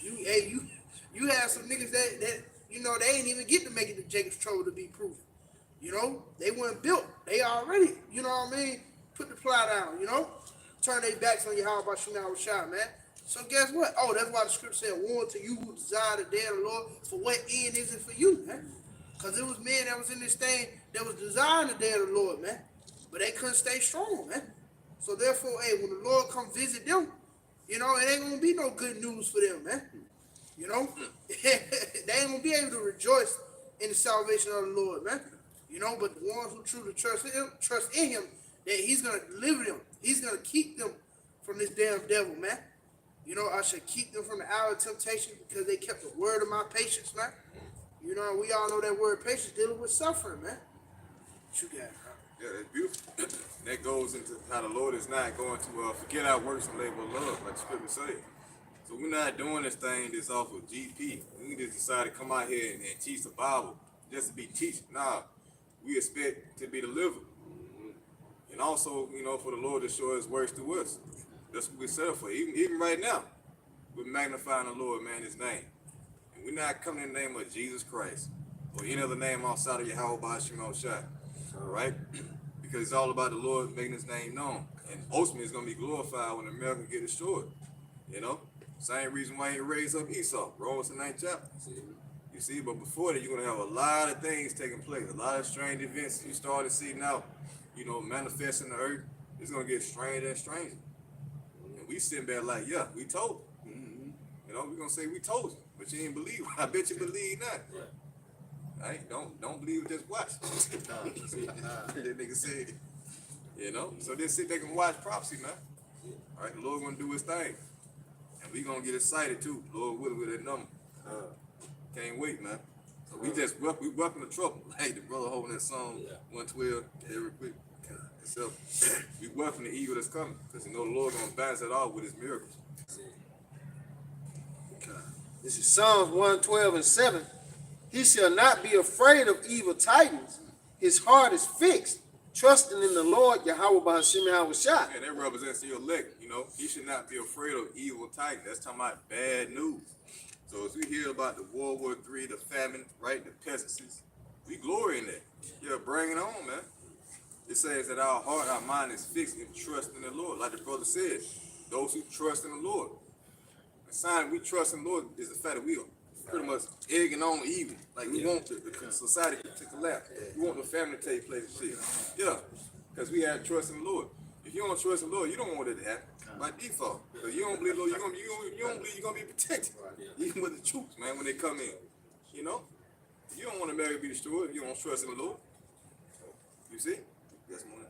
You have some niggas that you know they ain't even get to make it to Jacob's trouble to be proven. You know, they weren't built. They already, you know what I mean, put the plow down, you know. Turn their backs on Yahweh Shai, man. So guess what? Oh, that's why the scripture said, "Woe to you who desire the day of the Lord. For what end is it for you, man?" Because it was men that was in this thing that was desiring the day of the Lord, man. But they couldn't stay strong, man. So therefore, hey, when the Lord come visit them, you know, it ain't gonna be no good news for them, man. You know, they ain't gonna be able to rejoice in the salvation of the Lord, man. You know, but the ones who truly trust in him, that he's gonna deliver them. He's gonna keep them from this damn devil, man. You know, I should keep them from the hour of temptation because they kept the word of my patience, man. You know, we all know that word patience dealing with suffering, man. What you got, bro? Yeah, that's beautiful. That goes into how the Lord is not going to forget our works and labor of love, like the scripture says. So we're not doing this thing just off of GP. We just decided to come out here and teach the Bible just to be teaching. Nah, we expect to be delivered. And also, you know, for the Lord to show his works to us. That's what we set up for. Even right now, we're magnifying the Lord, man, his name. And we're not coming in the name of Jesus Christ or any other name outside of Yahweh Shai. All right? Because it's all about the Lord making his name known. And ultimately, it's going to be glorified when America get destroyed. You know? Same reason why he raised up Esau. Romans the 9th chapter. You see, but before that, you're gonna have a lot of things taking place, a lot of strange events you start to see now, manifest in the earth. It's gonna get stranger and stranger. And we sitting there like, yeah, we told you. We're gonna say we told you, but you ain't believe. I bet you believe not. Right? Don't believe it, just watch. That nigga said, So just sit back and watch prophecy, man. All right, the Lord gonna do his thing. And we gonna get excited too. Lord willing with that number. Can't wait, man. So we welcome the trouble. Hey, the brother holding that song 112, every quick. So we welcome the evil that's coming. Because the Lord gonna balance it all with his miracles. This is Psalms 112:7. He shall not be afraid of evil tidings. His heart is fixed, trusting in the Lord Yahweh B'Hashem Yahushua. Yeah, that represents your elect. He should not be afraid of evil tidings. That's talking about bad news. So as we hear about the World War III, the famine, right, the pestilences, we glory in that. Yeah, bring it on, man. It says that our heart, our mind is fixed in trust in the Lord. Like the brother said, those who trust in the Lord. The sign we trust in the Lord is the fact that we are pretty much egging on evil. Like we want the society to collapse. We want the family to take place and shit. Yeah, because we have trust in the Lord. If you don't trust in the Lord, you don't want it to happen by default. Because you don't believe, Lord, you don't believe you're gonna be protected. Even with the troops, man, when they come in. You don't want America to be destroyed if you don't trust in the Lord. You see? Yes, man.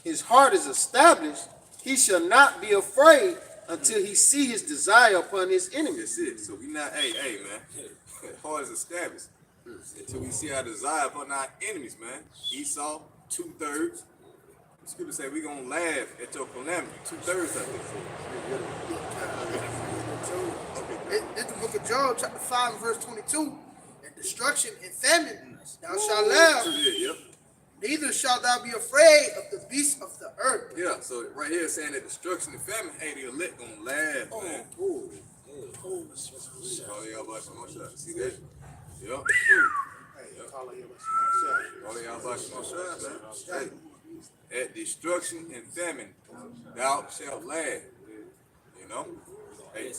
His heart is established. He shall not be afraid until he see his desire upon his enemies. That's it. So we not, hey, man. Heart is established until we see our desire upon our enemies, man. Esau, 2/3. The scripture say we're gonna laugh at your calamity. 2/3 of it. It's the book of Job, chapter 5, verse 22. And destruction and famine thou shalt laugh. Yep. Neither shalt thou be afraid of the beasts of the earth. Yeah, so right here it's saying that destruction and famine, hey, the elect gonna laugh, man. Oh, y'all about some more shots. See that? Yep. All y'all about some more shots, man. Hey, at destruction and famine, thou shalt laugh. Hey,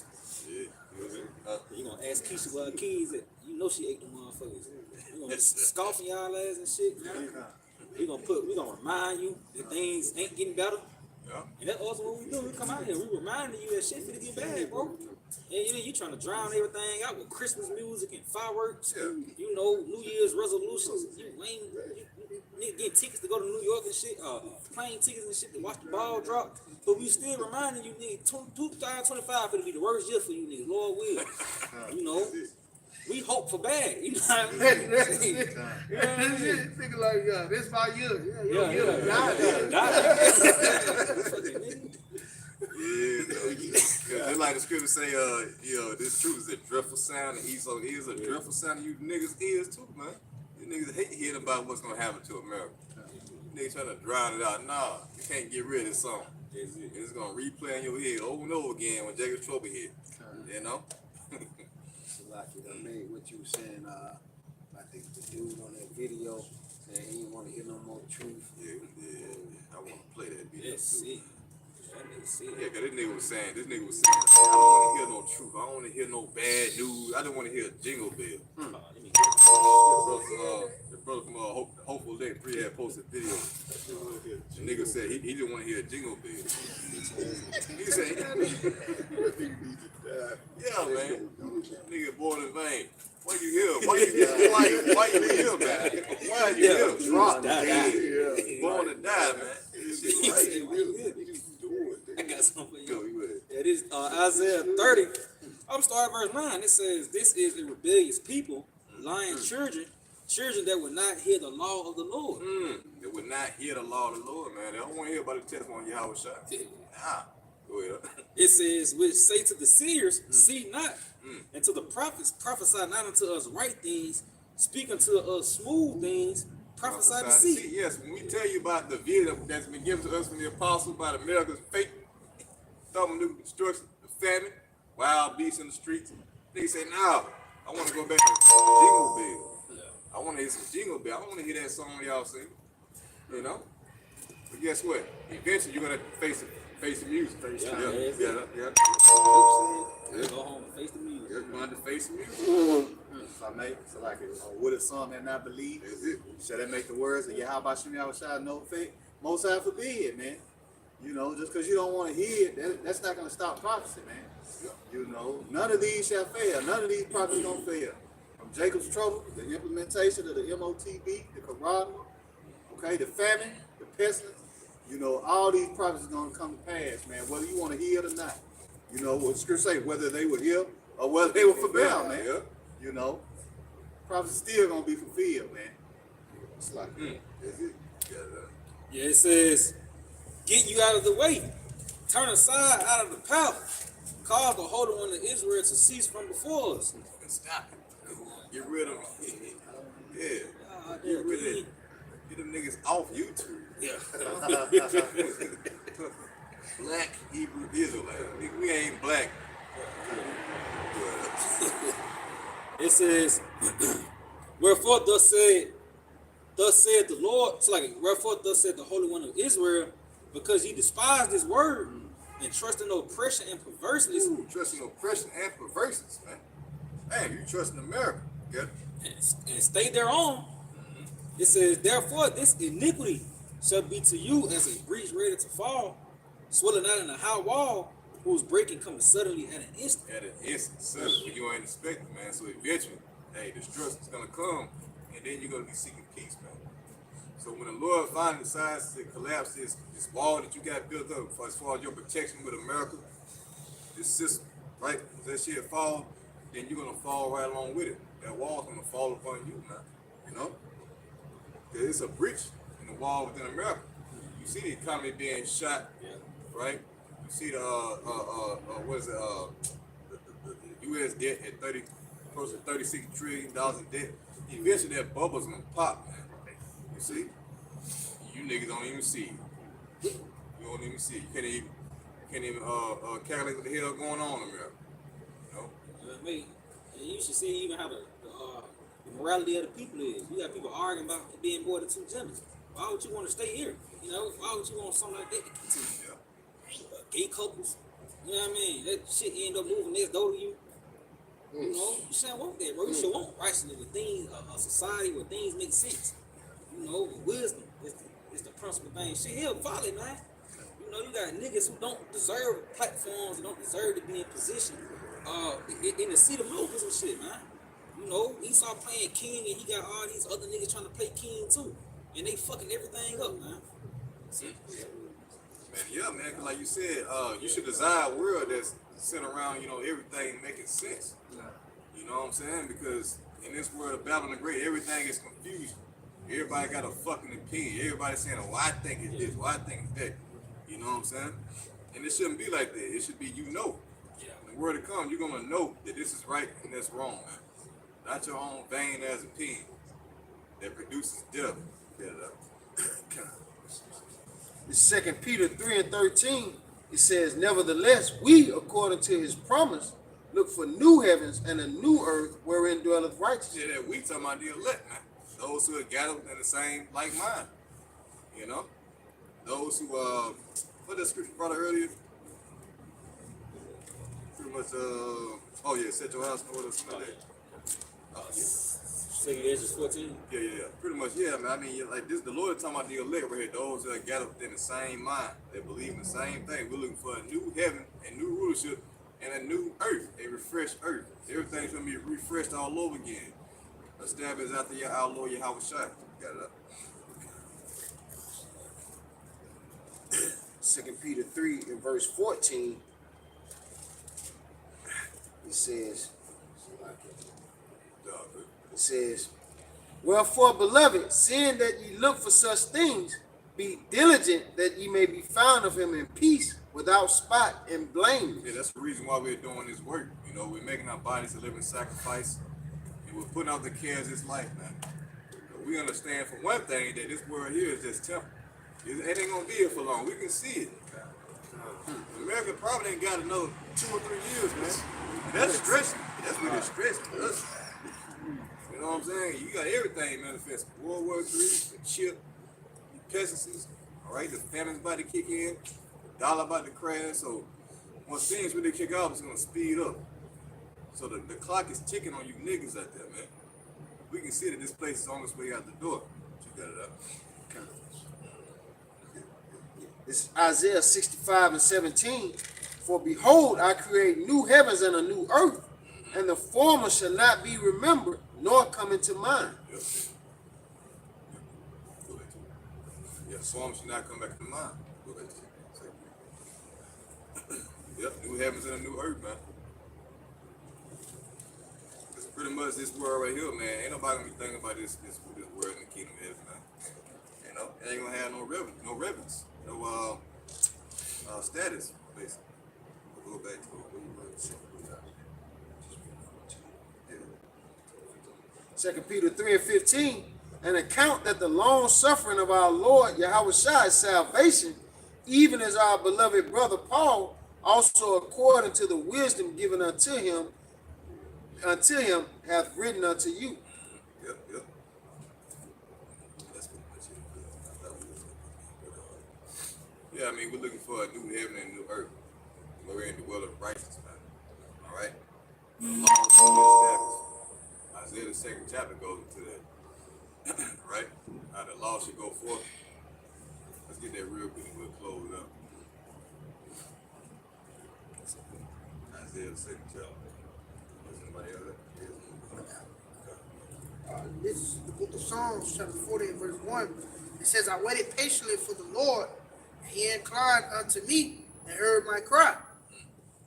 You gonna ask Keisha where her keys at? You know she ate them motherfuckers. You gonna scoffing y'all ass and shit. We gonna remind you that things ain't getting better. Yeah. And that's also what we do. We come out here, we reminding you that shit finna get bad, bro. And you trying to drown everything out with Christmas music and fireworks. Yeah. New Year's resolutions. You get tickets to go to New York and shit, plane tickets and shit to watch the ball drop. But we still reminding you niggas, 2025 finna be the worst year for you niggas. Lord will. We hope for bad. You know what I mean? Thinking like, this my year. Just like the scripture say, this truth is a dreadful sound, and Esau is a dreadful sound, and you niggas is too, man. You niggas hate hearing about what's gonna happen to America. You niggas trying to drown it out. Nah, you can't get rid of this song. It's gonna replay in your head over and over again when Jacob Trouble hit. I mean, what you were saying, I think the dude on that video saying he didn't want to hear no more truth. Yeah. I want to play that video too. Yeah, cause this nigga was saying, I don't want to hear no truth. I don't want to hear no bad news. I don't want to hear a jingle bell. The brother from Hopeful Lake 3 had posted a video. The nigga said he didn't want to hear a jingle bell. He said, yeah, man. Nigga born in vain. Why you here? Why you here, man? Why you here? Drop Born to die, man. I got something for you. It is Isaiah 30. I'm starting verse 9. It says, "This is a rebellious people, lying children that would not hear the law of the Lord." They would not hear the law of the Lord, man. They don't want to hear about the testimony of Yahweh Shai. Nah. Go ahead. It says, "Which say to the seers, see not, and to the prophets, prophesy not unto us right things, speak unto us smooth things, prophesy to see." Yes, when we tell you about the vision that's been given to us from the apostles about America's fate, thermonuclear destruction, the famine, wild beasts in the streets, niggas say, "No, I want to go back to Jingle Bell. I want to hear some Jingle Bell. I don't want to hear that song y'all sing." But guess what? Eventually, you're gonna face the music. Yeah, Yeah. Go home and face the music. You're going to face the music. If I may, so like, would a son that not believe? That's it. Shall that make the words of Yahweh Shem Yahushua no effect? Most High forbid, man. You know, just because you don't want to hear it, that's not going to stop prophecy, man. You know, none of these shall fail. None of these prophecies going to fail. From Jacob's trouble, the implementation of the MOTB, the Quran, okay, the famine, the pestilence, you know, all these prophecies are going to come to pass, man, whether you want to hear it or not. You know, what Scripture say, whether they were here or whether they were forbound, man. Yeah. You know, prophecy still going to be fulfilled, man. It's like, That's it. Yeah, it says, get you out of the way. Turn aside out of the path. Cause the Holy One of Israel to cease from before us. Stop it. Get rid of them. Yeah. Get rid of it. Get them niggas off YouTube. Yeah. Black Hebrew Israelite. Nigga, we ain't black. It says, wherefore thus said the Lord, so like, wherefore thus said the Holy One of Israel, because ye despised his word and trust in oppression and perverseness, Ooh, trusting oppression and perverseness, man. Damn, you trusting America. Get it? and stay thereon. It says, therefore this iniquity shall be to you as a breach ready to fall, swelling out in a high wall, whose breaking cometh suddenly at an instant. At an instant, suddenly, when you ain't expecting, man. So eventually, hey, destruction's gonna come, and then you're gonna be seeking peace, man. So when the Lord finally decides to collapse this wall that you got built up as far as your protection with America, this system, right? If that shit fall, then you're gonna fall right along with it. That wall's gonna fall upon you, man. You know? It's a breach in the wall within America. You see the economy being shot, right? You see the what is it? The U.S. debt at close to $36 trillion in debt. Eventually, that bubble's gonna pop, man. You see? You niggas don't even see it. You don't even see it. You can't even calculate what the hell going on in America. You know? And you should see even how the morality of the people is. You got people arguing about it being more than two genders. Why would you want to stay here? You know, why would you want something like that to continue? Yeah. Gay couples, you know what I mean? That shit end up moving next door to you. You know, you shouldn't want that, bro. You should want righteousness with things, a society where things make sense. You know, wisdom is the principal thing. Shit, he'll follow, man. You know, you got niggas who don't deserve platforms, don't deserve to be in position in the seat of Moses and shit, man. You know, Esau playing king and he got all these other niggas trying to play king too. And they fucking everything up, man. Man, yeah, man, 'cause like you said, you should desire a world that's centered around, you know, everything making sense. You know what I'm saying? Because in this world of Babylon the Great, everything is confusion. Everybody got a fucking opinion. Everybody saying, oh, I think it's this, well, I think it's that. You know what I'm saying? And it shouldn't be like that. It should be, you know. When the word to come, you're going to know that this is right and that's wrong, man. Not your own vain ass opinion that produces death. In 2 Peter 3:13, it says, nevertheless, we, according to his promise, look for new heavens and a new earth wherein dwelleth righteousness. Yeah, that we talking about the elect, man. Those who are gathered in the same like mind. You know? Those who what the scripture brought out earlier? Pretty much oh yeah, set your house in order, something like that. Say Ezra 14. Yeah. Pretty much, yeah, man. I mean, like this, the Lord is talking about the elect right here. Those that are gathered within the same mind. They believe in the same thing. We're looking for a new heaven and new rulership and a new earth, a refreshed earth. Everything's gonna be refreshed all over again. Established after our Lord Yahweh Shai. Got it up. 2 Peter 3 in verse 14, it says, it says, wherefore, beloved, seeing that ye look for such things, be diligent that ye may be found of him in peace, without spot and blame. Yeah, that's the reason why we're doing this work. You know, we're making our bodies a living sacrifice, and we're putting out the cares of this life, man. We understand from one thing that this world here is just temporary. It ain't gonna be here for long. We can see it. America probably ain't got another 2 or 3 years, man. And that's stressing. That's really stressing us. You know what I'm saying? You got everything manifested. World War III, the chip, the pesticides, All right, the famine's about to kick in, the dollar about to crash. So once things really kick off, it's gonna speed up. So the clock is ticking on you niggas out there, man. We can see that this place is on its way out the door. You got it up. It's Isaiah 65:17. For behold, I create new heavens and a new earth, and the former shall not be remembered, nor come into mind. Yep. Go back to it. Yeah, the storm should not come back to mind. Go back to it. Yep, new heavens and a new earth, man. It's pretty much this world right here, man. Ain't nobody gonna be thinking about this world in the kingdom of heaven, man. You know, it ain't gonna have no reverence, no status, basically. We'll go back to it. Yeah. 2 Peter 3:15, an account that the long suffering of our Lord Yahushua is salvation, even as our beloved brother Paul, also according to the wisdom given unto him, hath written unto you. Yep. That's pretty much it. Yeah, I mean, we're looking for a new heaven and a new earth. We're in the world of righteousness, man. All right? The law is established. Isaiah the second chapter goes into that. Right? How the law should go forth. Let's get that real quick and we'll close it up. Isaiah the second chapter. Is anybody else? This is the book of Psalms, chapter 40, and verse 1. It says, I waited patiently for the Lord, and he inclined unto me and heard my cry.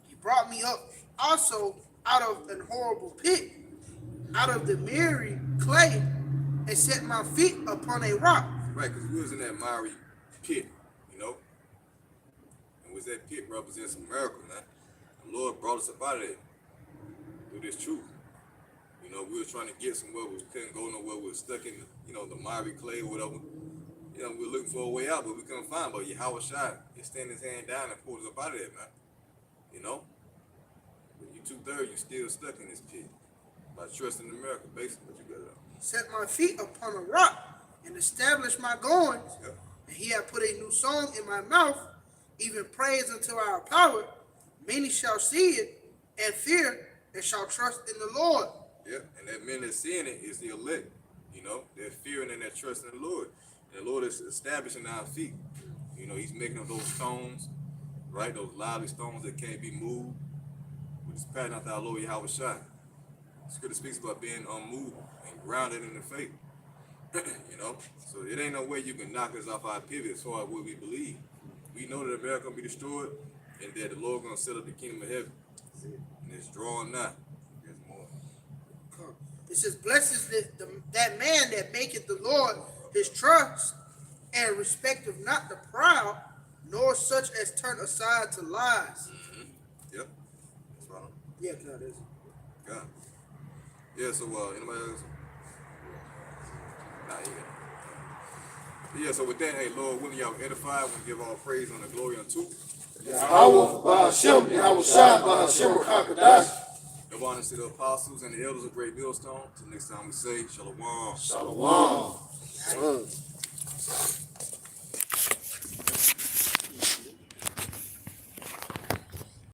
He brought me up also out of an horrible pit, out of the miry clay, and set my feet upon a rock. Right, because we was in that miry pit, you know? And was that pit represents a miracle, man. The Lord brought us up out of there through this truth. You know, we were trying to get somewhere, we couldn't go nowhere, we were stuck in, the miry clay or whatever. We were looking for a way out, but we couldn't find. But Yahushua extended his hand down and pulled us up out of there, man. You know? But you 2/3, you still stuck in this pit. By trusting the miracle, basically, what you got up. Set my feet upon a rock, and established my goings. Yep. And he hath put a new song in my mouth, even praise unto our power. Many shall see it, and fear, and shall trust in the Lord. Yeah, and that men that's seeing it is the elect. They're fearing and they're trusting the Lord. And the Lord is establishing our feet. He's making up those stones, right? Those lively stones that can't be moved. With his pattern after our Lord Yahushua. Scripture speaks about being unmoved and grounded in the faith. So it ain't no way you can knock us off our pivot as far as what we believe. We know that America gonna be destroyed and that the Lord gonna set up the kingdom of heaven. And it's drawing nigh. There's more. It says, blessed is that man that maketh the Lord his trust, and respecteth not the proud, nor such as turn aside to lies. Mm-hmm. Yep. That's right. Yeah, God is. God. Yeah, so anybody else? Nah, yeah, so with that, hey, Lord, willing y'all edify, we give all praise and the glory unto Yahweh, Ba'ashem, Yahushua, Ba'ashem, Rakadash. the honors to the apostles and the elders of Great Millstone. Till next time we say, Shalom. Shalom.